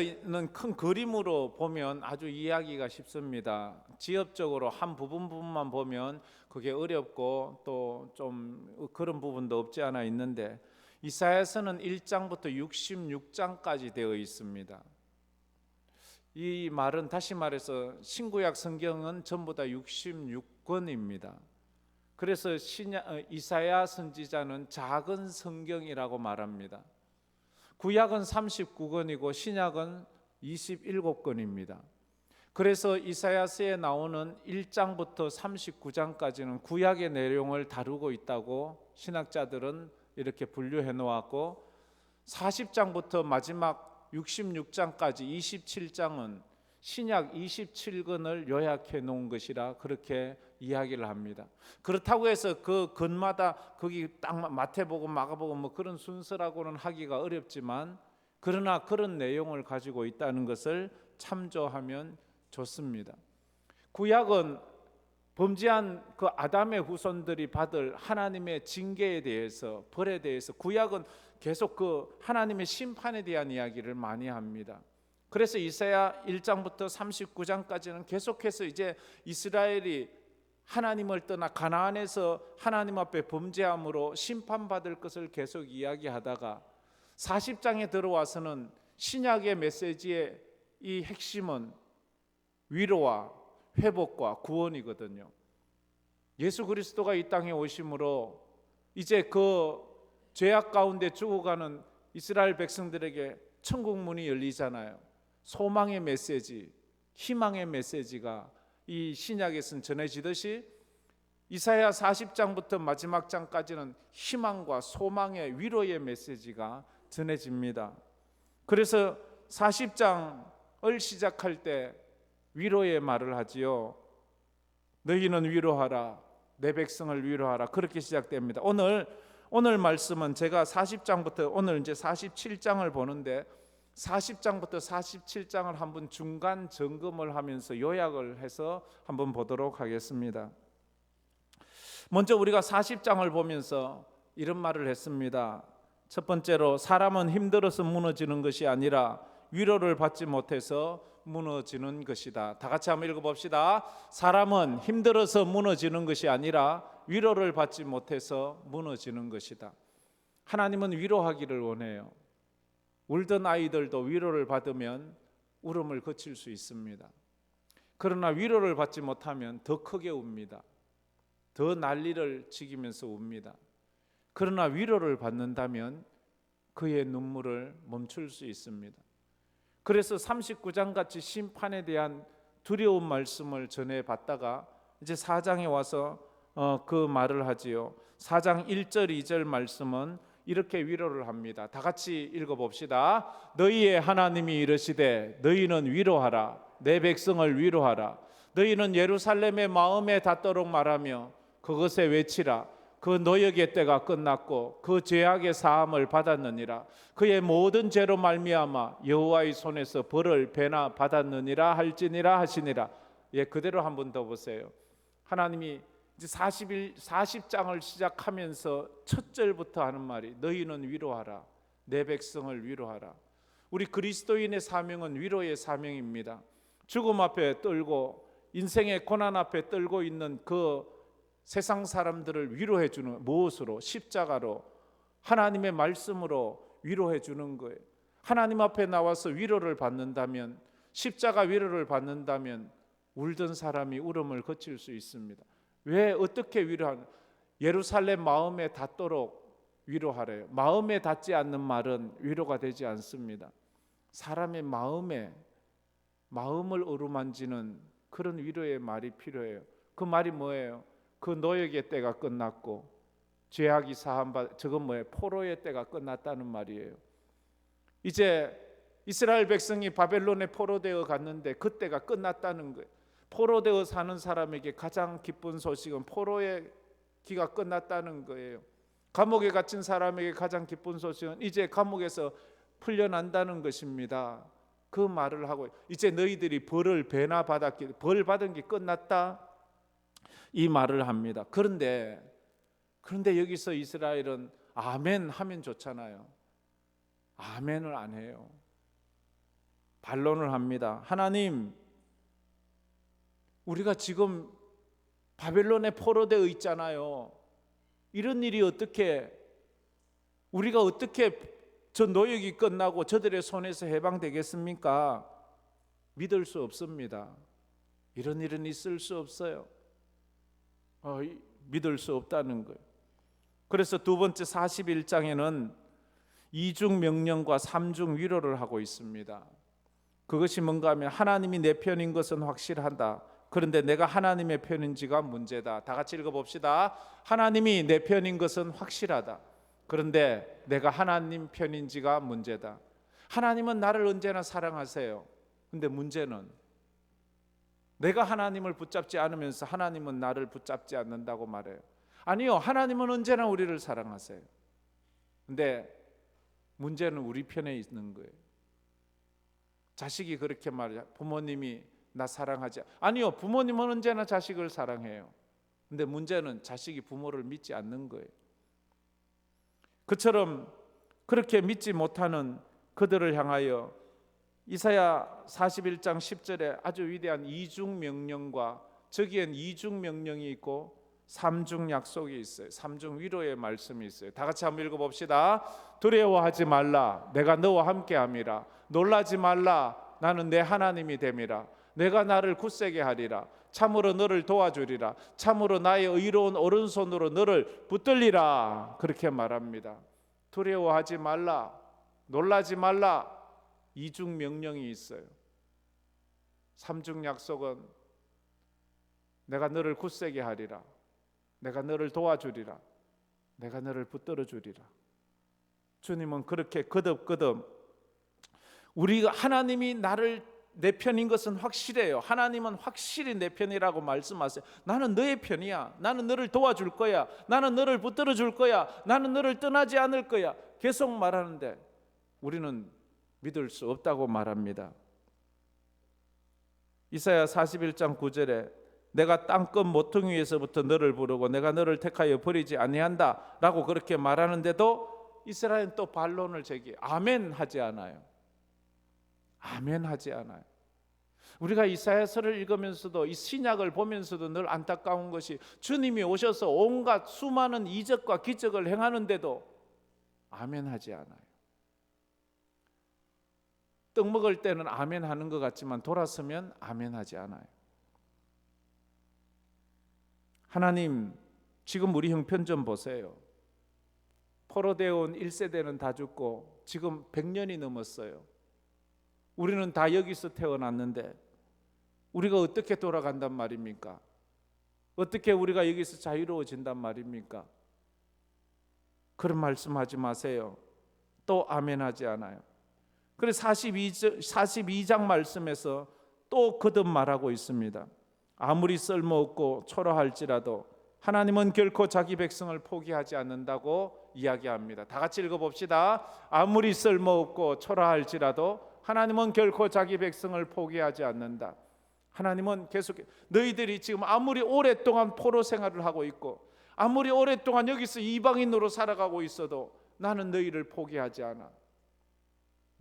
는 큰 그림으로 보면 아주 이해하기가 쉽습니다. 지엽적으로 한 부분만 보면 그게 어렵고 또 좀 그런 부분도 없지 않아 있는데, 이사야서는 1장부터 66장까지 되어 있습니다. 이 말은 다시 말해서 신구약 성경은 전부 다 66권입니다. 그래서 이사야 선지자는 작은 성경이라고 말합니다. 구약은 39권이고 신약은 27권입니다. 그래서 이사야서에 나오는 1장부터 39장까지는 구약의 내용을 다루고 있다고 신학자들은 이렇게 분류해 놓았고, 40장부터 마지막 66장까지 27장은 신약 27권을 요약해 놓은 것이라 그렇게 이야기를 합니다. 그렇다고 해서 그 권마다 거기 딱 마태복음, 마가복음 뭐 그런 순서라고는 하기가 어렵지만, 그러나 그런 내용을 가지고 있다는 것을 참조하면 좋습니다. 구약은 범죄한 그 아담의 후손들이 받을 하나님의 징계에 대해서, 벌에 대해서, 구약은 계속 그 하나님의 심판에 대한 이야기를 많이 합니다. 그래서 이사야 1장부터 39장까지는 계속해서 이제 이스라엘이 하나님을 떠나 가나안에서 하나님 앞에 범죄함으로 심판받을 것을 계속 이야기하다가 40장에 들어와서는 신약의 메시지의 이 핵심은 위로와 회복과 구원이거든요. 예수 그리스도가 이 땅에 오심으로 이제 그 죄악 가운데 죽어가는 이스라엘 백성들에게 천국 문이 열리잖아요. 소망의 메시지, 희망의 메시지가 이 신약에서는 전해지듯이 이사야 40장부터 마지막 장까지는 희망과 소망의 위로의 메시지가 전해집니다. 그래서 40장을 시작할 때 위로의 말을 하지요. 너희는 위로하라, 내 백성을 위로하라, 그렇게 시작됩니다. 오늘 말씀은 제가 40장부터 오늘 이제 47장을 보는데 40장부터 47장을 한번 중간 점검을 하면서 요약을 해서 한번 보도록 하겠습니다. 먼저 우리가 40장을 보면서 이런 말을 했습니다. 첫 번째로, 사람은 힘들어서 무너지는 것이 아니라 위로를 받지 못해서 무너지는 것이다. 다 같이 한번 읽어봅시다. 사람은 힘들어서 무너지는 것이 아니라 위로를 받지 못해서 무너지는 것이다. 하나님은 위로하기를 원해요. 울던 아이들도 위로를 받으면 울음을 그칠 수 있습니다. 그러나 위로를 받지 못하면 더 크게 웁니다. 더 난리를 치면서 웁니다. 그러나 위로를 받는다면 그의 눈물을 멈출 수 있습니다. 그래서 39장 같이 심판에 대한 두려운 말씀을 전해봤다가 이제 4장에 와서 그 말을 하지요. 4장 1절 2절 말씀은 이렇게 위로를 합니다. 다 같이 읽어봅시다. 너희의 하나님이 이르시되 너희는 위로하라, 내 백성을 위로하라. 너희는 예루살렘의 마음에 닿도록 말하며 그것에 외치라. 그 노역의 때가 끝났고 그 죄악의 사함을 받았느니라. 그의 모든 죄로 말미암아 여호와의 손에서 벌을 배나 받았느니라 할지니라 하시니라. 예, 그대로 한 번 더 보세요. 하나님이 이제 40장을 시작하면서 첫 절부터 하는 말이 너희는 위로하라, 내 백성을 위로하라. 우리 그리스도인의 사명은 위로의 사명입니다. 죽음 앞에 떨고 인생의 고난 앞에 떨고 있는 그 세상 사람들을 위로해 주는, 무엇으로? 십자가로, 하나님의 말씀으로 위로해 주는 거예요. 하나님 앞에 나와서 위로를 받는다면, 십자가 위로를 받는다면 울던 사람이 울음을 그칠 수 있습니다. 왜, 어떻게 위로하는? 예루살렘 마음에 닿도록 위로하래요. 마음에 닿지 않는 말은 위로가 되지 않습니다. 사람의 마음을 어루만지는 그런 위로의 말이 필요해요. 그 말이 뭐예요? 그 노역의 때가 끝났고 죄악이 사함받, 저건 뭐예요? 포로의 때가 끝났다는 말이에요. 이제 이스라엘 백성이 바벨론에 포로되어 갔는데 그때가 끝났다는 거예요. 포로되어 사는 사람에게 가장 기쁜 소식은 포로의 기가 끝났다는 거예요. 감옥에 갇힌 사람에게 가장 기쁜 소식은 이제 감옥에서 풀려난다는 것입니다. 그 말을 하고, 이제 너희들이 벌을 배나 받았기, 벌 받은 게 끝났다, 이 말을 합니다. 그런데 여기서 이스라엘은 아멘 하면 좋잖아요. 아멘을 안 해요. 반론을 합니다. 하나님, 우리가 지금 바벨론에 포로되어 있잖아요. 이런 일이 어떻게, 우리가 어떻게 저 노역이 끝나고 저들의 손에서 해방되겠습니까? 믿을 수 없습니다. 이런 일은 있을 수 없어요. 믿을 수 없다는 거예요. 그래서 두 번째 41장에는 이중 명령과 삼중 위로를 하고 있습니다. 그것이 뭔가 하면 하나님이 내 편인 것은 확실하다. 그런데 내가 하나님의 편인지가 문제다. 다 같이 읽어봅시다. 하나님이 내 편인 것은 확실하다. 그런데 내가 하나님 편인지가 문제다. 하나님은 나를 언제나 사랑하세요. 근데 문제는 내가 하나님을 붙잡지 않으면서 하나님은 나를 붙잡지 않는다고 말해요. 아니요, 하나님은 언제나 우리를 사랑하세요. 근데 문제는 우리 편에 있는 거예요. 자식이 그렇게 말해요. 부모님이 나 사랑하지, 아니요, 부모님은 언제나 자식을 사랑해요. 근데 문제는 자식이 부모를 믿지 않는 거예요. 그처럼 그렇게 믿지 못하는 그들을 향하여 이사야 41장 10절에 아주 위대한 이중 명령과, 저기엔 이중 명령이 있고 삼중 약속이 있어요. 삼중 위로의 말씀이 있어요. 다 같이 한번 읽어봅시다. 두려워하지 말라, 내가 너와 함께함이라. 놀라지 말라, 나는 내 하나님이 됨이라. 내가 나를 굳세게 하리라. 참으로 너를 도와주리라. 참으로 나의 의로운 오른손으로 너를 붙들리라. 그렇게 말합니다. 두려워하지 말라, 놀라지 말라. 이중 명령이 있어요. 삼중 약속은 내가 너를 굳세게 하리라. 내가 너를 도와주리라. 내가 너를 붙들어 주리라. 주님은 그렇게 거듭거듭 우리가 하나님이 나를 내 편인 것은 확실해요. 하나님은 확실히 내 편이라고 말씀하세요. 나는 너의 편이야. 나는 너를 도와줄 거야. 나는 너를 붙들어 줄 거야. 나는 너를 떠나지 않을 거야. 계속 말하는데 우리는 믿을 수 없다고 말합니다. 이사야 41장 9절에 내가 땅끝 모퉁이 위에서부터 너를 부르고 내가 너를 택하여 버리지 아니한다 라고 그렇게 말하는데도 이스라엘은 또 반론을 제기해. 아멘 하지 않아요. 아멘 하지 않아요. 우리가 이사야서를 읽으면서도 이 신약을 보면서도 늘 안타까운 것이 주님이 오셔서 온갖 수많은 이적과 기적을 행하는데도 아멘 하지 않아요. 떡 먹을 때는 아멘 하는 것 같지만 돌아서면 아멘 하지 않아요. 하나님, 지금 우리 형편 좀 보세요. 포로되어 온 1세대는 다 죽고 지금 100년이 넘었어요. 우리는 다 여기서 태어났는데 우리가 어떻게 돌아간단 말입니까? 어떻게 우리가 여기서 자유로워진단 말입니까? 그런 말씀하지 마세요. 또 아멘 하지 않아요. 그래서 42장 말씀에서 또 거듭 말하고 있습니다. 아무리 쓸모없고 초라할지라도 하나님은 결코 자기 백성을 포기하지 않는다고 이야기합니다. 다 같이 읽어봅시다. 아무리 쓸모없고 초라할지라도 하나님은 결코 자기 백성을 포기하지 않는다. 하나님은 계속 너희들이 지금 아무리 오랫동안 포로 생활을 하고 있고 아무리 오랫동안 여기서 이방인으로 살아가고 있어도 나는 너희를 포기하지 않아.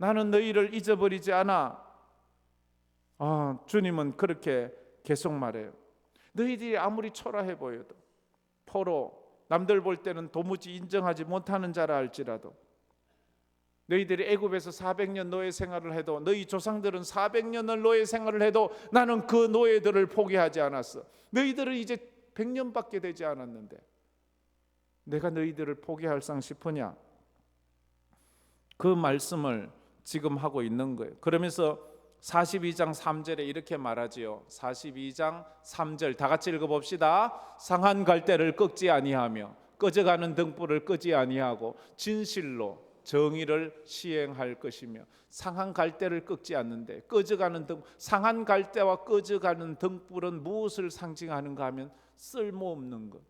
나는 너희를 잊어버리지 않아. 주님은 그렇게 계속 말해요. 너희들이 아무리 초라해 보여도 포로, 남들 볼 때는 도무지 인정하지 못하는 자라 할지라도 너희들이 애굽에서 400년 노예 생활을 해도 너희 조상들은 400년을 노예 생활을 해도 나는 그 노예들을 포기하지 않았어. 너희들은 이제 100년밖에 되지 않았는데 내가 너희들을 포기할상 싶으냐? 그 말씀을 지금 하고 있는 거예요. 그러면서 42장 3절에 이렇게 말하지요. 42장 3절 다 같이 읽어봅시다. 상한 갈대를 꺾지 아니하며 꺼져가는 등불을 끄지 아니하고 진실로 정의를 시행할 것이며. 상한 갈대를 꺾지 않는데 꺼져가는 등, 상한 갈대와 꺼져가는 등불은 무엇을 상징하는가 하면 쓸모없는 것.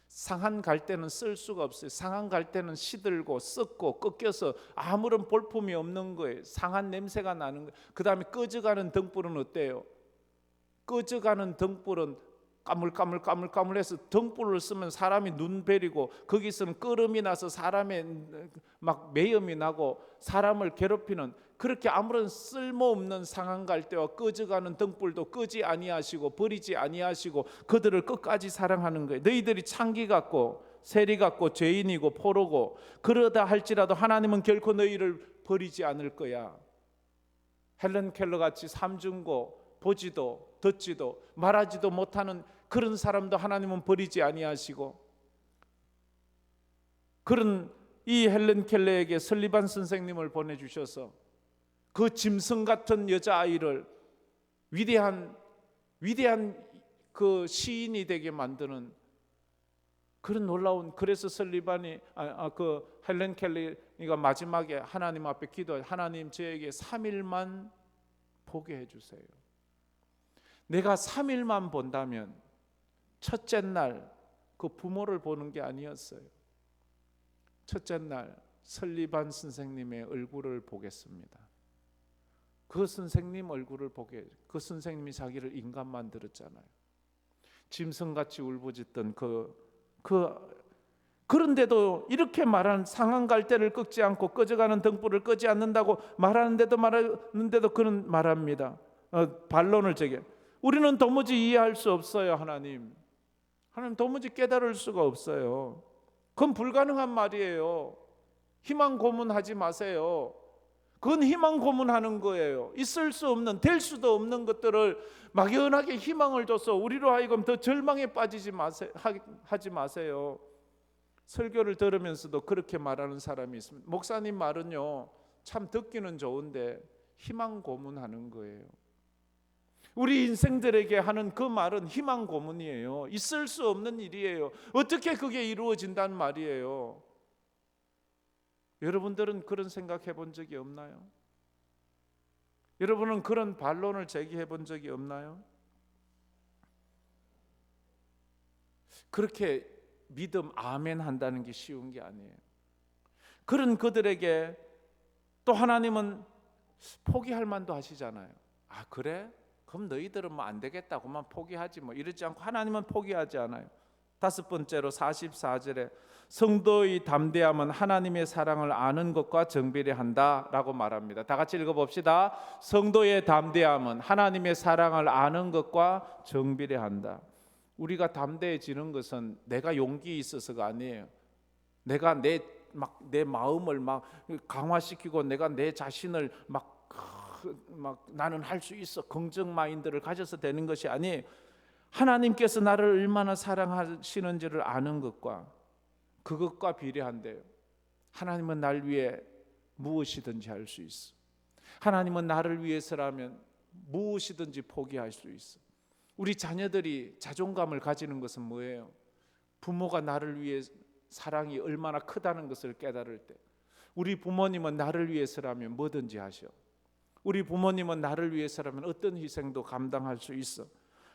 상한 갈대는 쓸 수가 없어요. 상한 갈대는 시들고 썩고 꺾여서 아무런 볼품이 없는 거예요. 상한 냄새가 나는 거예요. 그 다음에 꺼져가는 등불은 어때요? 꺼져가는 등불은 까물까물해서 등불을 쓰면 사람이 눈 베리고 거기서는 끄름이 나서 사람의 막 매염이 나고 사람을 괴롭히는, 그렇게 아무런 쓸모없는 상한 갈대와 꺼져가는 등불도 끄지 아니하시고 버리지 아니하시고 그들을 끝까지 사랑하는 거예요. 너희들이 창기 같고 세리 같고 죄인이고 포로고 그러다 할지라도 하나님은 결코 너희를 버리지 않을 거야. 헬런 켈러 같이 삼중고 보지도 듣지도 말하지도 못하는 그런 사람도 하나님은 버리지 아니하시고, 그런 이 헬런 켈러에게 설리반 선생님을 보내주셔서 그 짐승 같은 여자아이를 위대한 그 시인이 되게 만드는 그런 놀라운, 그래서 설리반이 그 헬런 켈러가 마지막에 하나님 앞에 기도해, 하나님 저에게 3일만 보게 해주세요. 내가 3일만 본다면 첫째 날 그 부모를 보는 게 아니었어요. 첫째 날 설리반 선생님의 얼굴을 보겠습니다. 그 선생님 얼굴을 보게, 그 선생님이 자기를 인간 만들었잖아요. 짐승같이 울부짖던 그런데도 이렇게 말하는, 상한 갈대를 끄지 않고 꺼져가는 등불을 끄지 않는다고 말하는데도 그는 말합니다. 반론을 제게, 우리는 도무지 이해할 수 없어요. 하나님 도무지 깨달을 수가 없어요. 그건 불가능한 말이에요. 희망 고문하지 마세요. 그건 희망 고문하는 거예요. 있을 수 없는, 될 수도 없는 것들을 막연하게 희망을 줘서 우리로 하여금 더 절망에 빠지지 하지 마세요. 설교를 들으면서도 그렇게 말하는 사람이 있습니다. 목사님 말은요 참 듣기는 좋은데 희망 고문하는 거예요. 우리 인생들에게 하는 그 말은 희망 고문이에요. 있을 수 없는 일이에요. 어떻게 그게 이루어진단 말이에요. 여러분들은 그런 생각해 본 적이 없나요? 여러분은 그런 반론을 제기해 본 적이 없나요? 그렇게 믿음 아멘 한다는 게 쉬운 게 아니에요. 그런 그들에게 또 하나님은 포기할 만도 하시잖아요. 아 그래? 그럼 너희들은 뭐 안 되겠다고만 포기하지 뭐 이러지 않고 하나님은 포기하지 않아요. 다섯 번째로 44절에 성도의 담대함은 하나님의 사랑을 아는 것과 정비례한다 라고 말합니다. 다 같이 읽어봅시다. 성도의 담대함은 하나님의 사랑을 아는 것과 정비례한다. 우리가 담대해지는 것은 내가 용기 있어서가 아니에요. 내가 내 마음을 막 강화시키고 내가 내 자신을 막 나는 할 수 있어 긍정 마인드를 가져서 되는 것이 아니에요. 하나님께서 나를 얼마나 사랑하시는지를 아는 것과 그것과 비례한데요. 하나님은 날 위해 무엇이든지 할 수 있어. 하나님은 나를 위해서라면 무엇이든지 포기할 수 있어. 우리 자녀들이 자존감을 가지는 것은 뭐예요? 부모가 나를 위해 사랑이 얼마나 크다는 것을 깨달을 때, 우리 부모님은 나를 위해서라면 뭐든지 하셔. 우리 부모님은 나를 위해서라면 어떤 희생도 감당할 수 있어.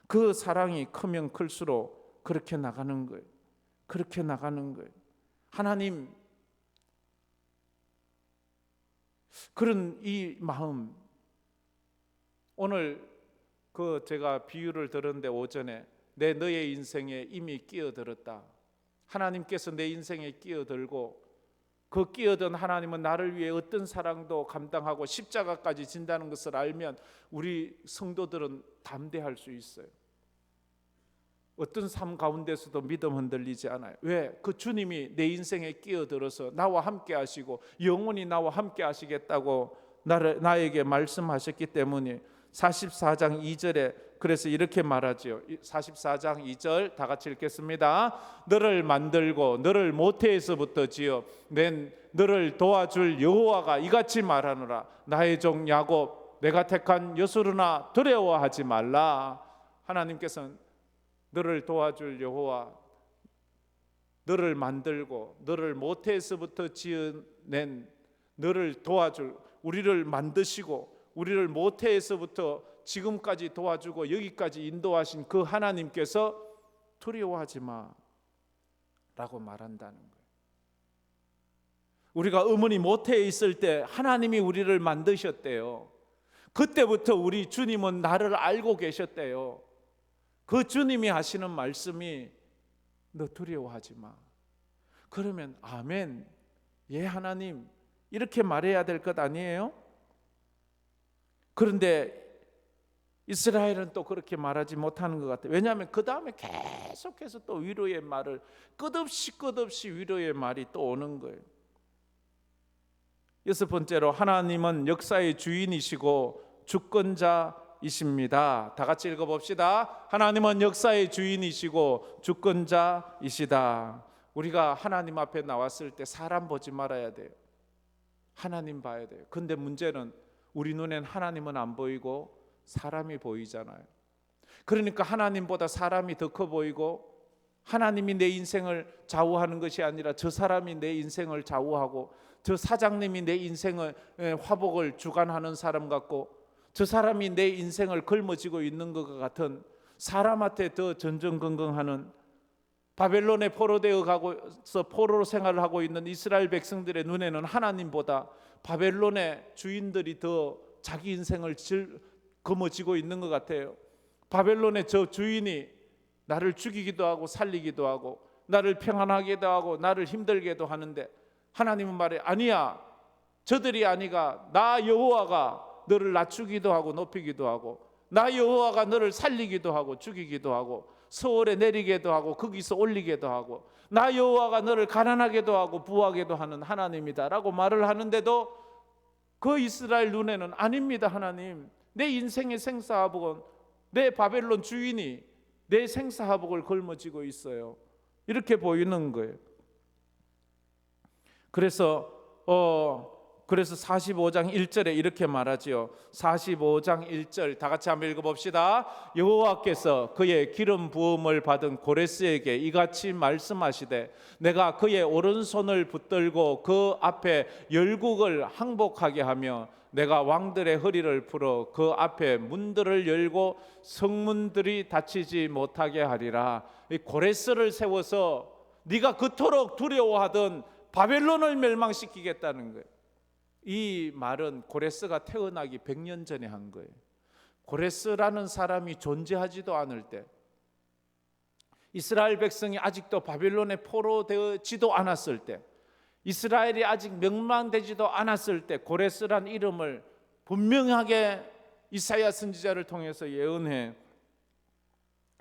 그 사랑이 크면 클수록 그렇게 나가는 거예요. 그렇게 나가는 거예요. 하나님, 그런 이 마음, 오늘 제가 비유를 들었는데 오전에 너의 인생에 이미 끼어들었다. 하나님께서 내 인생에 끼어들고 그 끼어든 하나님은 나를 위해 어떤 사랑도 감당하고 십자가까지 진다는 것을 알면 우리 성도들은 담대할 수 있어요. 어떤 삶 가운데서도 믿음 흔들리지 않아요. 왜? 그 주님이 내 인생에 끼어들어서 나와 함께 하시고 영원히 나와 함께 하시겠다고 나에게 말씀하셨기 때문에 44장 2절에 그래서 이렇게 말하지요. 44장 2절 다 같이 읽겠습니다. 너를 만들고 너를 모태에서부터 지어 낸 너를 도와줄 여호와가 이같이 말하노라. 나의 종 야곱 내가 택한 여수르나 두려워하지 말라. 하나님께서는 너를 도와줄 여호와, 너를 만들고 너를 모태에서부터 지어낸 너를 도와줄, 우리를 만드시고 우리를 모태에서부터 지금까지 도와주고 여기까지 인도하신 그 하나님께서 두려워하지 마 라고 말한다는 거예요. 우리가 어머니 모태에 있을 때 하나님이 우리를 만드셨대요. 그때부터 우리 주님은 나를 알고 계셨대요. 그 주님이 하시는 말씀이 너 두려워하지 마. 그러면 아멘, 예 하나님, 이렇게 말해야 될 것 아니에요? 그런데 이스라엘은 또 그렇게 말하지 못하는 것 같아요. 왜냐하면 그 다음에 계속해서 또 위로의 말을 끝없이 위로의 말이 또 오는 거예요. 여섯 번째로, 하나님은 역사의 주인이시고 주권자이십니다. 다 같이 읽어봅시다. 하나님은 역사의 주인이시고 주권자이시다. 우리가 하나님 앞에 나왔을 때 사람 보지 말아야 돼요. 하나님 봐야 돼요. 근데 문제는 우리 눈엔 하나님은 안 보이고 사람이 보이잖아요. 그러니까 하나님보다 사람이 더 커 보이고, 하나님이 내 인생을 좌우하는 것이 아니라 저 사람이 내 인생을 좌우하고, 저 사장님이 내 인생의 화복을 주관하는 사람 같고, 저 사람이 내 인생을 걸머쥐고 있는 것 같은 사람한테 더 전전긍긍하는, 바벨론에 포로되어 가서 포로로 생활을 하고 있는 이스라엘 백성들의 눈에는 하나님보다 바벨론의 주인들이 더 자기 인생을 거머쥐고 있는 것 같아요. 바벨론의 저 주인이 나를 죽이기도 하고 살리기도 하고, 나를 평안하게도 하고 나를 힘들게도 하는데, 하나님은 말해, 아니야, 저들이 아니가 나 여호와가 너를 낮추기도 하고 높이기도 하고, 나 여호와가 너를 살리기도 하고 죽이기도 하고 서울에 내리게도 하고 거기서 올리게도 하고, 나 여호와가 너를 가난하게도 하고 부하게도 하는 하나님이다 라고 말을 하는데도 그 이스라엘 눈에는 아닙니다. 하나님, 내 인생의 생사화복은 내 바벨론 주인이 내 생사화복을 걸머쥐고 있어요. 이렇게 보이는 거예요. 그래서 45장 1절에 이렇게 말하지요. 45장 1절 다 같이 한번 읽어봅시다. 여호와께서 그의 기름 부음을 받은 고레스에게 이같이 말씀하시되, 내가 그의 오른손을 붙들고 그 앞에 열국을 항복하게 하며 내가 왕들의 허리를 풀어 그 앞에 문들을 열고 성문들이 닫히지 못하게 하리라. 이 고레스를 세워서 네가 그토록 두려워하던 바벨론을 멸망시키겠다는 거예요. 이 말은 고레스가 태어나기 100년 전에 한 거예요. 고레스라는 사람이 존재하지도 않을 때, 이스라엘 백성이 아직도 바벨론에 포로되지도 않았을 때, 이스라엘이 아직 멸망되지도 않았을 때 고레스란 이름을 분명하게 이사야 선지자를 통해서 예언해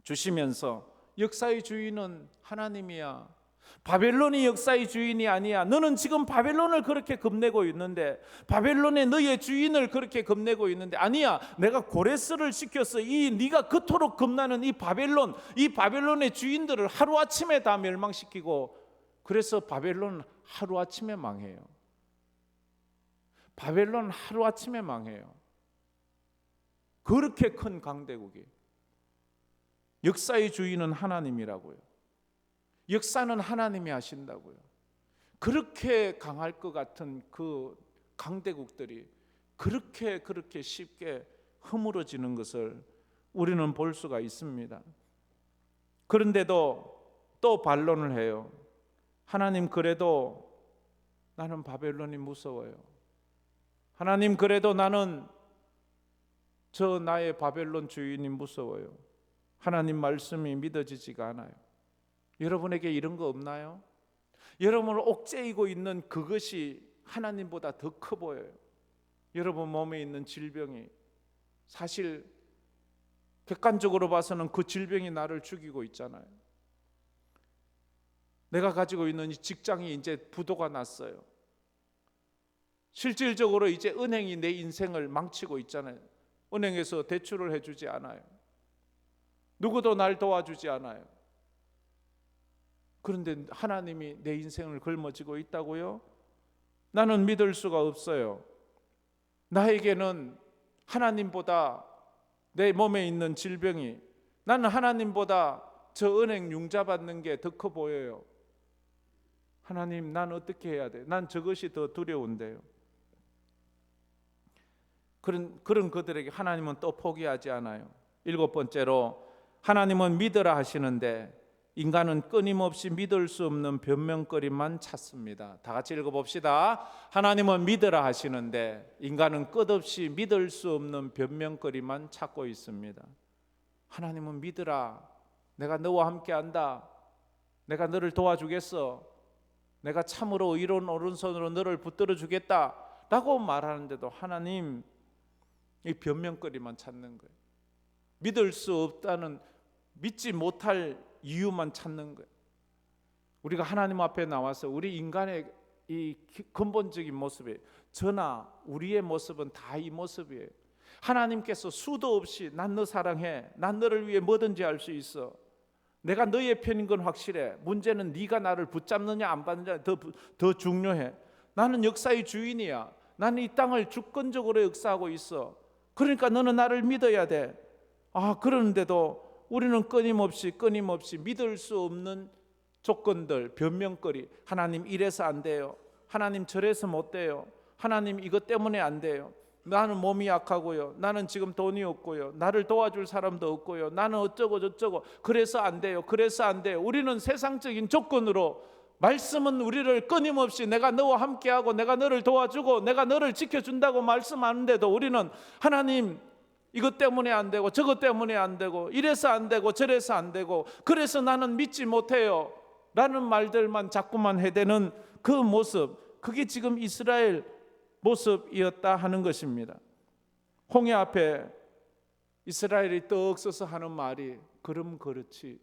주시면서, 역사의 주인은 하나님이야, 바벨론이 역사의 주인이 아니야. 너는 지금 바벨론을 그렇게 겁내고 있는데, 바벨론의 너의 주인을 그렇게 겁내고 있는데, 아니야, 내가 고레스를 시켜서 이 네가 그토록 겁나는 이 바벨론의 주인들을 하루아침에 다 멸망시키고, 그래서 바벨론 하루아침에 망해요. 바벨론 하루아침에 망해요. 그렇게 큰 강대국이. 역사의 주인은 하나님이라고요. 역사는 하나님이 하신다고요. 그렇게 강할 것 같은 그 강대국들이 그렇게 쉽게 허물어지는 것을 우리는 볼 수가 있습니다. 그런데도 또 반론을 해요. 하나님, 그래도 나는 바벨론이 무서워요. 하나님, 그래도 나는 저 나의 바벨론 주인이 무서워요. 하나님 말씀이 믿어지지가 않아요. 여러분에게 이런 거 없나요? 여러분을 옥죄이고 있는 그것이 하나님보다 더 커 보여요. 여러분 몸에 있는 질병이, 사실 객관적으로 봐서는 그 질병이 나를 죽이고 있잖아요. 내가 가지고 있는 이 직장이 이제 부도가 났어요. 실질적으로 이제 은행이 내 인생을 망치고 있잖아요. 은행에서 대출을 해주지 않아요. 누구도 날 도와주지 않아요. 그런데 하나님이 내 인생을 걸머쥐고 있다고요? 나는 믿을 수가 없어요. 나에게는 하나님보다 내 몸에 있는 질병이, 나는 하나님보다 저 은행 융자 받는 게 더 커 보여요. 하나님, 난 어떻게 해야 돼? 난 저것이 더 두려운데요. 그런 그들에게 하나님은 또 포기하지 않아요. 7번째로, 하나님은 믿으라 하시는데 인간은 끊임없이 믿을 수 없는 변명거리만 찾습니다. 다 같이 읽어봅시다. 하나님은 믿으라 하시는데 인간은 끝없이 믿을 수 없는 변명거리만 찾고 있습니다. 하나님은 믿으라. 내가 너와 함께 한다. 내가 너를 도와주겠어. 내가 참으로 의로운 오른손으로 너를 붙들어 주겠다 라고 말하는데도 하나님 이 변명거리만 찾는 거예요. 믿을 수 없다는, 믿지 못할 이유만 찾는 거예요. 우리가 하나님 앞에 나와서 우리 인간의 이 근본적인 모습이, 저나 우리의 모습은 다 이 모습이에요. 하나님께서 수도 없이 난 너 사랑해, 난 너를 위해 뭐든지 할 수 있어, 내가 너의 편인 건 확실해, 문제는 네가 나를 붙잡느냐 안 받느냐 더 중요해, 나는 역사의 주인이야, 나는 이 땅을 주권적으로 역사하고 있어, 그러니까 너는 나를 믿어야 돼. 그런데도 우리는 끊임없이 믿을 수 없는 조건들, 변명거리, 하나님 이래서 안 돼요, 하나님 저래서 못 돼요, 하나님 이것 때문에 안 돼요, 나는 몸이 약하고요, 나는 지금 돈이 없고요, 나를 도와줄 사람도 없고요, 나는 어쩌고 저쩌고, 그래서 안 돼요. 우리는 세상적인 조건으로, 말씀은 우리를 끊임없이 내가 너와 함께하고 내가 너를 도와주고 내가 너를 지켜준다고 말씀하는데도 우리는 하나님 이것 때문에 안 되고 저것 때문에 안 되고 이래서 안 되고 저래서 안 되고 그래서 나는 믿지 못해요 라는 말들만 자꾸만 해대는 그 모습, 그게 지금 이스라엘 모습이었다 하는 것입니다. 홍해 앞에 이스라엘이 떡 서서 하는 말이 그럼 그렇지.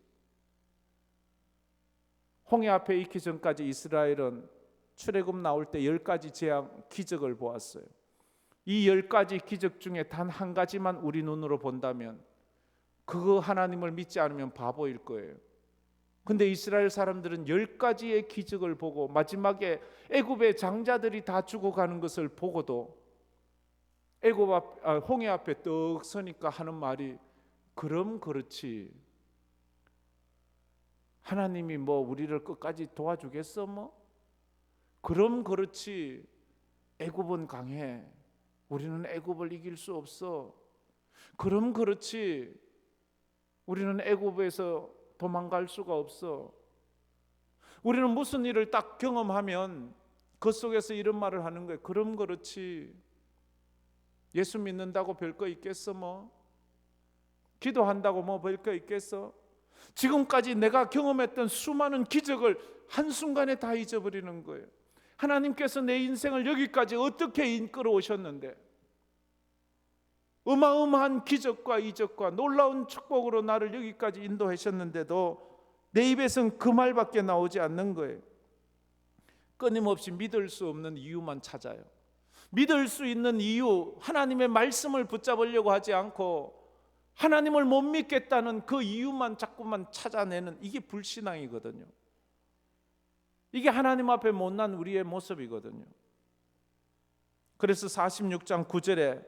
홍해 앞에 있기 전까지 이스라엘은 출애굽 나올 때 10가지 재앙 기적을 보았어요. 이 10가지 기적 중에 단 한 가지만 우리 눈으로 본다면 그거 하나님을 믿지 않으면 바보일 거예요. 근데 이스라엘 사람들은 10가지의 기적을 보고 마지막에 애굽의 장자들이 다 죽어가는 것을 보고도 홍해 앞에 떡 서니까 하는 말이 그럼 그렇지. 하나님이 뭐 우리를 끝까지 도와주겠어 뭐? 그럼 그렇지. 애굽은 강해. 우리는 애굽을 이길 수 없어. 그럼 그렇지. 우리는 애굽에서 도망갈 수가 없어. 우리는 무슨 일을 딱 경험하면 그 속에서 이런 말을 하는 거예요. 그럼 그렇지. 예수 믿는다고 별거 있겠어 뭐? 기도한다고 뭐 별거 있겠어? 지금까지 내가 경험했던 수많은 기적을 한순간에 다 잊어버리는 거예요. 하나님께서 내 인생을 여기까지 어떻게 이끌어 오셨는데, 어마어마한 기적과 이적과 놀라운 축복으로 나를 여기까지 인도하셨는데도 내 입에서는 그 말밖에 나오지 않는 거예요. 끊임없이 믿을 수 없는 이유만 찾아요. 믿을 수 있는 이유, 하나님의 말씀을 붙잡으려고 하지 않고 하나님을 못 믿겠다는 그 이유만 자꾸만 찾아내는, 이게 불신앙이거든요. 이게 하나님 앞에 못난 우리의 모습이거든요. 그래서 46장 9절에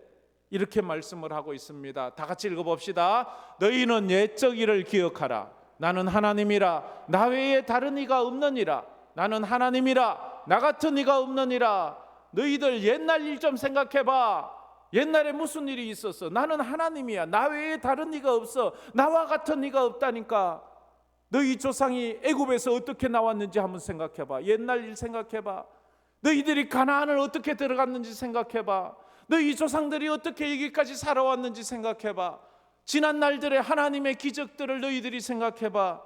이렇게 말씀을 하고 있습니다. 다 같이 읽어봅시다. 너희는 옛적 일을 기억하라. 나는 하나님이라. 나 외에 다른 이가 없느니라. 나는 하나님이라. 나 같은 이가 없느니라. 너희들 옛날 일 좀 생각해봐. 옛날에 무슨 일이 있었어? 나는 하나님이야. 나 외에 다른 이가 없어. 나와 같은 이가 없다니까. 너희 조상이 애굽에서 어떻게 나왔는지 한번 생각해봐. 옛날 일 생각해봐. 너희들이 가나안을 어떻게 들어갔는지 생각해봐. 너희 조상들이 어떻게 여기까지 살아왔는지 생각해봐. 지난 날들의 하나님의 기적들을 너희들이 생각해봐.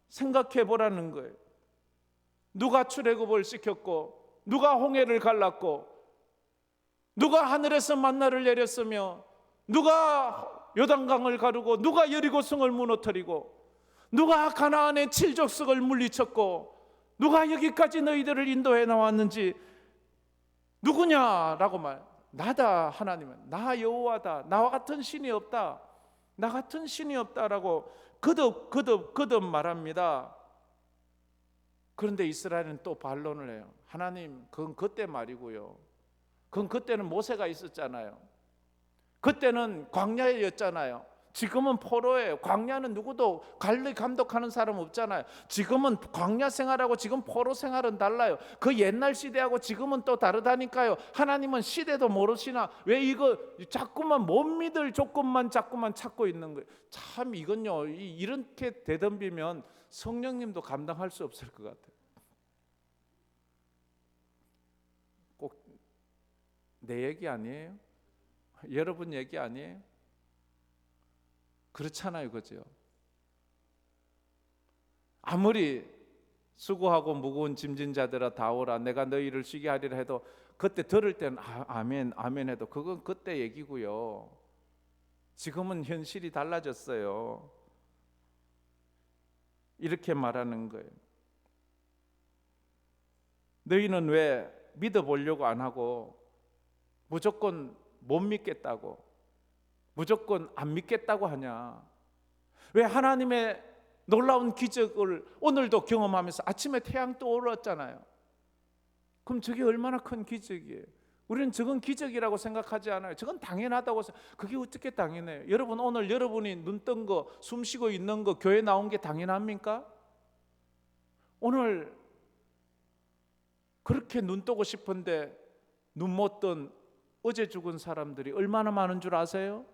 생각해보라는 거예요. 누가 출애굽을 시켰고, 누가 홍해를 갈랐고, 누가 하늘에서 만나를 내렸으며, 누가 요단강을 가르고, 누가 여리고성을 무너뜨리고, 누가 가나안의 칠족석을 물리쳤고, 누가 여기까지 너희들을 인도해 나왔는지 누구냐라고 말. 나다. 하나님은 나 여호와다. 나와 같은 신이 없다. 나 같은 신이 없다라고 거듭 말합니다. 그런데 이스라엘은 또 반론을 해요. 하나님, 그건 그때 말이고요. 그건 그때는 모세가 있었잖아요. 그때는 광야였잖아요. 지금은 포로예요. 광야는 누구도 관리 감독하는 사람 없잖아요. 지금은 광야 생활하고 지금 포로 생활은 달라요. 그 옛날 시대하고 지금은 또 다르다니까요. 하나님은 시대도 모르시나? 왜 이거 자꾸만 못 믿을 조건만 자꾸만 찾고 있는 거예요. 참 이건요, 이렇게 되덤비면 성령님도 감당할 수 없을 것 같아요. 꼭 내 얘기 아니에요? 여러분 얘기 아니에요? 그렇잖아요, 그죠? 아무리 수고하고 무거운 짐진 자들아 다 오라 내가 너희를 쉬게 하리라 해도 그때 들을 때는 아멘 아멘 해도 그건 그때 얘기고요. 지금은 현실이 달라졌어요. 이렇게 말하는 거예요. 너희는 왜 믿어보려고 안 하고 무조건 못 믿겠다고, 무조건 안 믿겠다고 하냐? 왜 하나님의 놀라운 기적을 오늘도 경험하면서 아침에 태양 떠올랐잖아요. 그럼 저게 얼마나 큰 기적이에요. 우리는 저건 기적이라고 생각하지 않아요. 저건 당연하다고 그게 어떻게 당연해요? 여러분 오늘 여러분이 눈 뜬 거, 숨 쉬고 있는 거, 교회 나온 게 당연합니까? 오늘 그렇게 눈 뜨고 싶은데 눈 못 뜬 어제 죽은 사람들이 얼마나 많은 줄 아세요?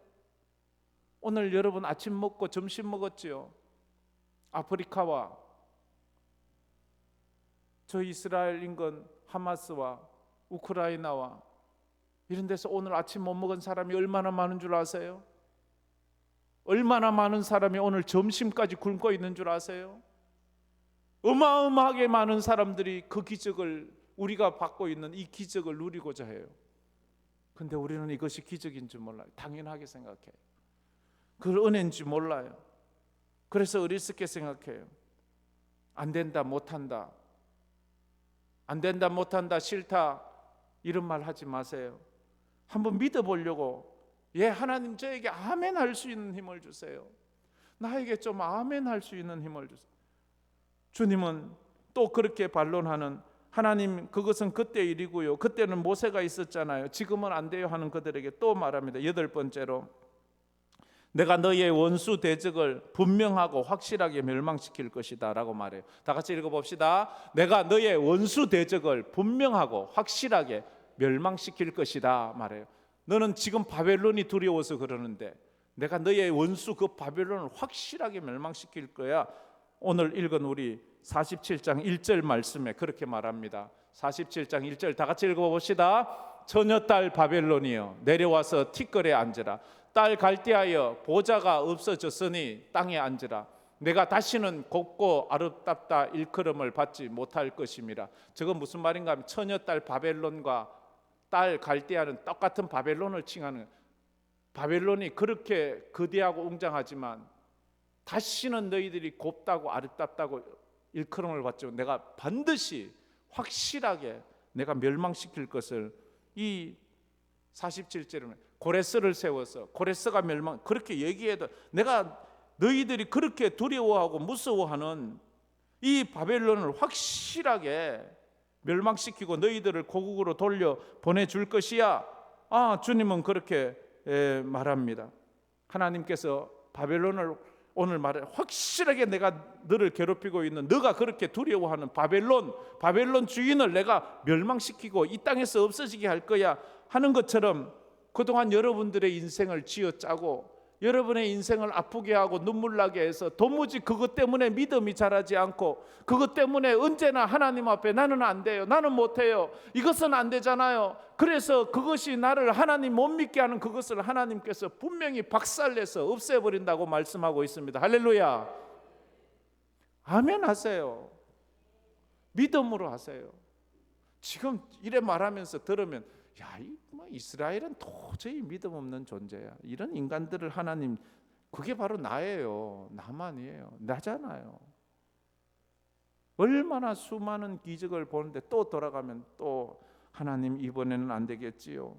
오늘 여러분 아침 먹고 점심 먹었지요. 아프리카와 저 이스라엘 인근 하마스와 우크라이나와 이런 데서 오늘 아침 못 먹은 사람이 얼마나 많은 줄 아세요? 얼마나 많은 사람이 오늘 점심까지 굶고 있는 줄 아세요? 어마어마하게 많은 사람들이 그 기적을 우리가 받고 있는 이 기적을 누리고자 해요. 근데 우리는 이것이 기적인 줄 몰라요. 당연하게 생각해요. 그 은혜인지 몰라요. 그래서 어리석게 생각해요. 안 된다, 못한다. 안 된다, 못한다, 싫다 이런 말 하지 마세요. 한번 믿어보려고 하나님 저에게 아멘 할 수 있는 힘을 주세요. 나에게 좀 아멘 할 수 있는 힘을 주세요. 주님은 또 그렇게 반론하는 하나님 그것은 그때 일이고요. 그때는 모세가 있었잖아요. 지금은 안 돼요 하는 그들에게 또 말합니다. 8번째로 내가 너희의 원수 대적을 분명하고 확실하게 멸망시킬 것이다 라고 말해요. 다 같이 읽어봅시다. 내가 너희의 원수 대적을 분명하고 확실하게 멸망시킬 것이다 말해요. 너는 지금 바벨론이 두려워서 그러는데 내가 너희의 원수 그 바벨론을 확실하게 멸망시킬 거야. 오늘 읽은 우리 47장 1절 말씀에 그렇게 말합니다. 47장 1절 다 같이 읽어봅시다. 처녀딸 바벨론이여 내려와서 티끌에 앉으라. 딸 갈대하여 보좌가 없어졌으니 땅에 앉으라. 내가 다시는 곱고 아름답다 일컬음을 받지 못할 것임이라. 저건 무슨 말인가 하면 처녀딸 바벨론과 딸 갈대하는 똑같은 바벨론을 칭하는, 바벨론이 그렇게 거대하고 웅장하지만 다시는 너희들이 곱다고 아름답다고 일컬음을 받죠. 내가 반드시 확실하게 내가 멸망시킬 것을 이 47절에는 고레스를 세워서 고레스가 멸망 그렇게 얘기해도 내가 너희들이 그렇게 두려워하고 무서워하는 이 바벨론을 확실하게 멸망시키고 너희들을 고국으로 돌려 보내줄 것이야. 주님은 그렇게 말합니다. 하나님께서 바벨론을 오늘 말해 확실하게 내가 너를 괴롭히고 있는 너가 그렇게 두려워하는 바벨론 주인을 내가 멸망시키고 이 땅에서 없어지게 할 거야 하는 것처럼 그동안 여러분들의 인생을 쥐어짜고 여러분의 인생을 아프게 하고 눈물나게 해서 도무지 그것 때문에 믿음이 자라지 않고 그것 때문에 언제나 하나님 앞에 나는 안 돼요, 나는 못해요, 이것은 안 되잖아요. 그래서 그것이 나를 하나님 못 믿게 하는 그것을 하나님께서 분명히 박살내서 없애버린다고 말씀하고 있습니다. 할렐루야. 아멘 하세요. 믿음으로 하세요. 지금 이래 말하면서 들으면 이스라엘은 도저히 믿음 없는 존재야. 이런 인간들을 하나님, 그게 바로 나예요. 나만이에요. 나잖아요. 얼마나 수많은 기적을 보는데 또 돌아가면 또 하나님 이번에는 안 되겠지요.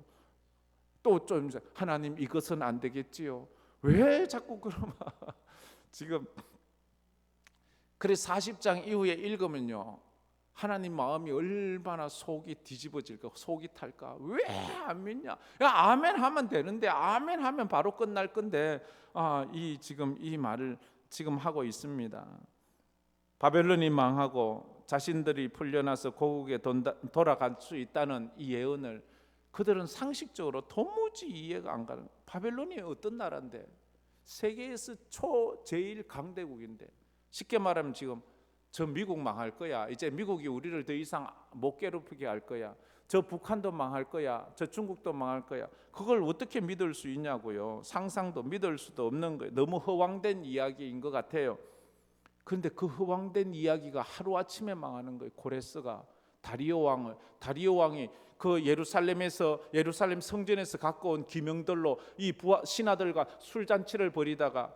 또 좀 하나님 이것은 안 되겠지요. 왜 자꾸 그러면 지금 그래서 40장 이후에 읽으면요 하나님 마음이 얼마나 속이 뒤집어질까, 속이 탈까. 왜 안 믿냐? 아멘 하면 되는데, 아멘 하면 바로 끝날 건데 지금 이 말을 지금 하고 있습니다. 바벨론이 망하고 자신들이 풀려나서 고국에 돌아갈 수 있다는 이 예언을 그들은 상식적으로 도무지 이해가 안 가는. 바벨론이 어떤 나라인데, 세계에서 제일 강대국인데, 쉽게 말하면 지금 저 미국 망할 거야. 이제 미국이 우리를 더 이상 못 괴롭히게 할 거야. 저 북한도 망할 거야. 저 중국도 망할 거야. 그걸 어떻게 믿을 수 있냐고요. 상상도 믿을 수도 없는 거예요. 너무 허황된 이야기인 것 같아요. 그런데 그 허황된 이야기가 하루아침에 망하는 거예요. 고레스가 다리오 왕이 그 예루살렘 성전에서 갖고 온 기명들로 이 신하들과 술잔치를 벌이다가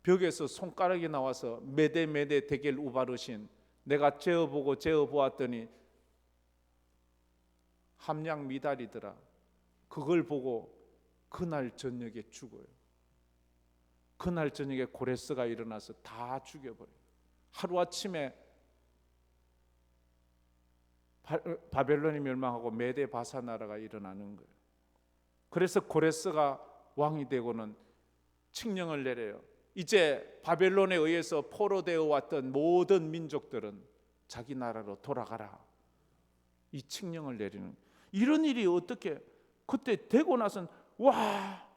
벽에서 손가락이 나와서 메데 데겔 우바르신, 내가 재어보았더니 함량 미달이더라. 그걸 보고 그날 저녁에 죽어요. 그날 저녁에 고레스가 일어나서 다 죽여버려요. 하루아침에 바벨론이 멸망하고 메데 바사 나라가 일어나는 거예요. 그래서 고레스가 왕이 되고는 칙령을 내려요. 이제 바벨론에 의해서 포로되어 왔던 모든 민족들은 자기 나라로 돌아가라. 이 칙령을 내리는 거예요. 이런 일이 어떻게 그때 되고 나선 와,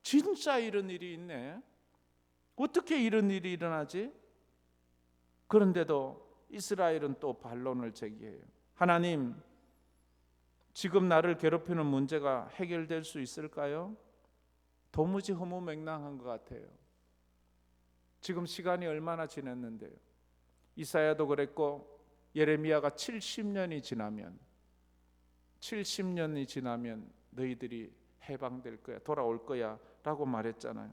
진짜 이런 일이 있네. 어떻게 이런 일이 일어나지? 그런데도 이스라엘은 또 반론을 제기해요. 하나님, 지금 나를 괴롭히는 문제가 해결될 수 있을까요? 도무지 허무맹랑한 것 같아요. 지금 시간이 얼마나 지났는데요. 이사야도 그랬고 예레미야가 70년이 지나면 너희들이 해방될 거야, 돌아올 거야 라고 말했잖아요.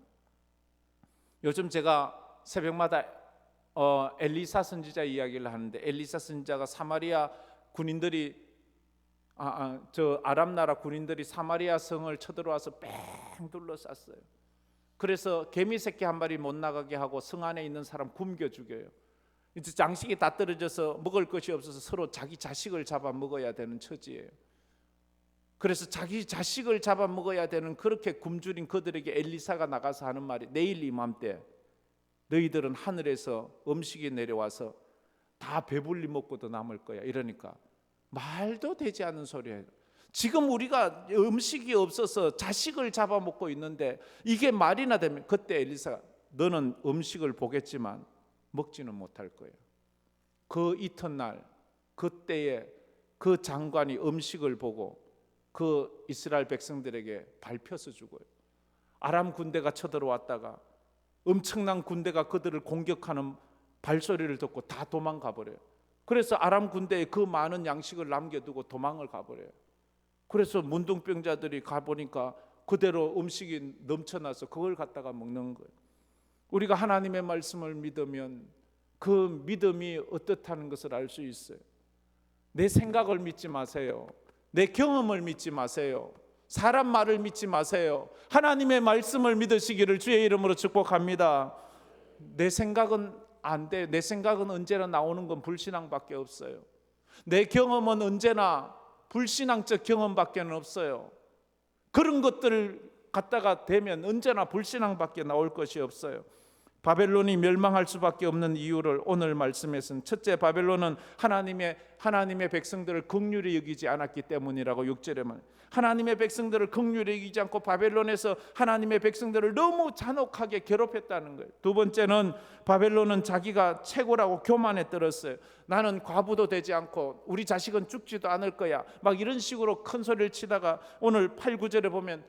요즘 제가 새벽마다 엘리사 선지자 이야기를 하는데, 엘리사 선지자가 사마리아 군인들이 아람 나라 군인들이 사마리아 성을 쳐들어와서 뺑 둘러쌌어요. 그래서 개미 새끼 한 마리 못 나가게 하고 성 안에 있는 사람 굶겨 죽여요. 이제 장식이 다 떨어져서 먹을 것이 없어서 서로 자기 자식을 잡아 먹어야 되는 처지예요. 그래서 자기 자식을 잡아 먹어야 되는 그렇게 굶주린 그들에게 엘리사가 나가서 하는 말이, 내일 이맘때 너희들은 하늘에서 음식이 내려와서 다 배불리 먹고도 남을 거야. 이러니까 말도 되지 않는 소리예요. 지금 우리가 음식이 없어서 자식을 잡아먹고 있는데 이게 말이나 되면, 그때 엘리사가 너는 음식을 보겠지만 먹지는 못할 거야. 그 이튿날 그때에 그 장관이 음식을 보고 그 이스라엘 백성들에게 밟혀서 죽어요. 아람 군대가 쳐들어왔다가 엄청난 군대가 그들을 공격하는 발소리를 듣고 다 도망가 버려요. 그래서 아람 군대에 그 많은 양식을 남겨두고 도망을 가버려요. 그래서 문둥병자들이 가보니까 그대로 음식이 넘쳐나서 그걸 갖다가 먹는 거예요. 우리가 하나님의 말씀을 믿으면 그 믿음이 어떻다는 것을 알 수 있어요. 내 생각을 믿지 마세요. 내 경험을 믿지 마세요. 사람 말을 믿지 마세요. 하나님의 말씀을 믿으시기를 주의 이름으로 축복합니다. 내 생각은 안 돼. 내 생각은 언제나 나오는 건 불신앙밖에 없어요. 내 경험은 언제나 불신앙적 경험밖에 없어요. 그런 것들을 갖다가 대면 언제나 불신앙밖에 나올 것이 없어요. 바벨론이 멸망할 수밖에 없는 이유를 오늘 말씀에서는, 첫째, 바벨론은 하나님의 백성들을 긍휼히 여기지 않았기 때문이라고 6절에 말. 하나님의 백성들을 긍휼히 여기지 않고 바벨론에서 하나님의 백성들을 너무 잔혹하게 괴롭혔다는 거예요. 두 번째는 바벨론은 자기가 최고라고 교만에 들었어요. 나는 과부도 되지 않고 우리 자식은 죽지도 않을 거야, 막 이런 식으로 큰 소리를 치다가 오늘 8, 9절에 보면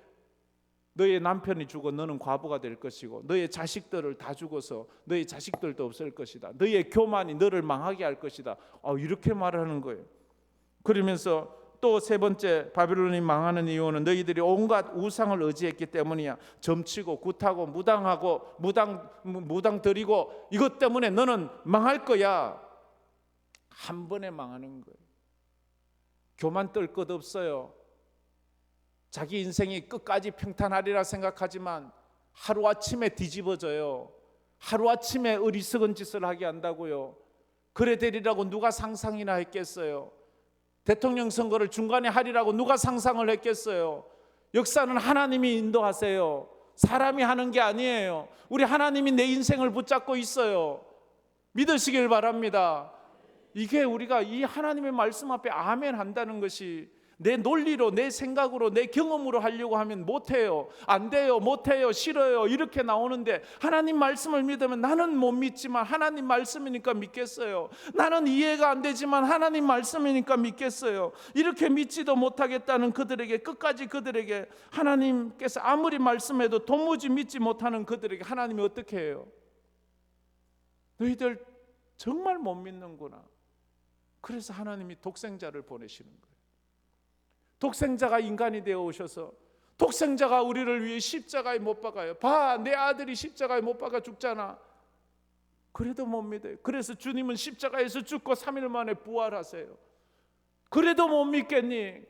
너의 남편이 죽어 너는 과부가 될 것이고 너의 자식들을 다 죽어서 너의 자식들도 없을 것이다. 너의 교만이 너를 망하게 할 것이다. 이렇게 말하는 거예요. 그러면서 또 세 번째, 바벨론이 망하는 이유는 너희들이 온갖 우상을 의지했기 때문이야. 점치고 굿하고 무당 드리고 이것 때문에 너는 망할 거야. 한 번에 망하는 거예요. 교만 떨 것 없어요. 자기 인생이 끝까지 평탄하리라 생각하지만 하루아침에 뒤집어져요. 하루아침에 어리석은 짓을 하게 한다고요. 그래 되리라고 누가 상상이나 했겠어요? 대통령 선거를 중간에 하리라고 누가 상상을 했겠어요? 역사는 하나님이 인도하세요. 사람이 하는 게 아니에요. 우리 하나님이 내 인생을 붙잡고 있어요. 믿으시길 바랍니다. 이게 우리가 이 하나님의 말씀 앞에 아멘 한다는 것이 내 논리로, 내 생각으로, 내 경험으로 하려고 하면 못해요. 안 돼요. 못해요. 싫어요. 이렇게 나오는데 하나님 말씀을 믿으면 나는 못 믿지만 하나님 말씀이니까 믿겠어요. 나는 이해가 안 되지만 하나님 말씀이니까 믿겠어요. 이렇게 믿지도 못하겠다는 그들에게, 끝까지 그들에게 하나님께서 아무리 말씀해도 도무지 믿지 못하는 그들에게 하나님이 어떻게 해요? 너희들 정말 못 믿는구나. 그래서 하나님이 독생자를 보내시는 거예요. 독생자가 인간이 되어 오셔서 독생자가 우리를 위해 십자가에 못 박아요. 봐, 내 아들이 십자가에 못 박아 죽잖아. 그래도 못 믿어요. 그래서 주님은 십자가에서 죽고 3일 만에 부활하세요. 그래도 못 믿겠니?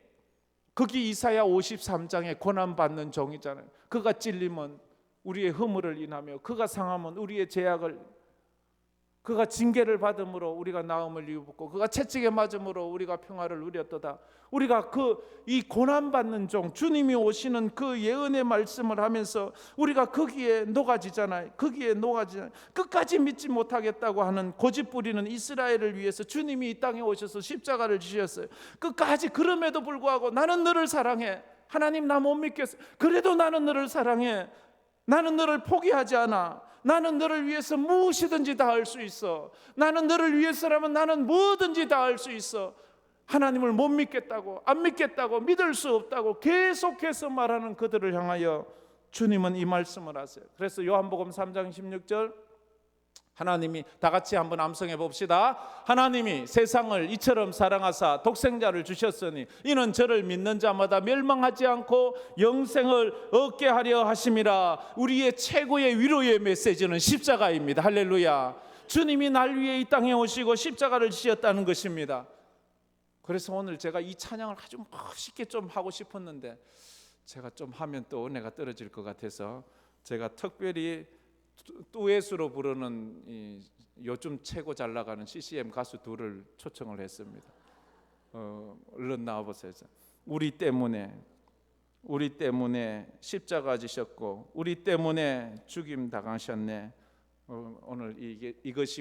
거기 이사야 53장에 고난받는 종이잖아요. 그가 찔림은 우리의 허물을 인하며 그가 상함은 우리의 죄악을, 그가 징계를 받음으로 우리가 나음을 입었고 그가 채찍에 맞음으로 우리가 평화를 누렸도다. 우리가 이 고난받는 종, 주님이 오시는 그 예언의 말씀을 하면서 우리가 거기에 녹아지잖아요. 끝까지 믿지 못하겠다고 하는 고집부리는 이스라엘을 위해서 주님이 이 땅에 오셔서 십자가를 지셨어요. 끝까지. 그럼에도 불구하고 나는 너를 사랑해. 하나님, 나 못 믿겠어. 그래도 나는 너를 사랑해. 나는 너를 포기하지 않아. 나는 너를 위해서 무엇이든지 다 할 수 있어. 나는 너를 위해서라면 나는 뭐든지 다 할 수 있어. 하나님을 못 믿겠다고, 안 믿겠다고, 믿을 수 없다고 계속해서 말하는 그들을 향하여 주님은 이 말씀을 하세요. 그래서 요한복음 3장 16절, 하나님이, 다 같이 한번 암송해 봅시다. 하나님이 세상을 이처럼 사랑하사 독생자를 주셨으니 이는 저를 믿는 자마다 멸망하지 않고 영생을 얻게 하려 하심이라. 우리의 최고의 위로의 메시지는 십자가입니다. 할렐루야. 주님이 날 위해 이 땅에 오시고 십자가를 지셨다는 것입니다. 그래서 오늘 제가 이 찬양을 아주 멋있게 좀 하고 싶었는데 제가 좀 하면 또 은혜가 떨어질 것 같아서 제가 특별히 듀엣으로 부르는 요즘 최고 잘 나가는 CCM 가수 둘을 초청을 했습니다. 얼른 나와보세요. 우리 때문에 십자가 지셨고 우리 때문에 죽임 당하셨네. 오늘 이것이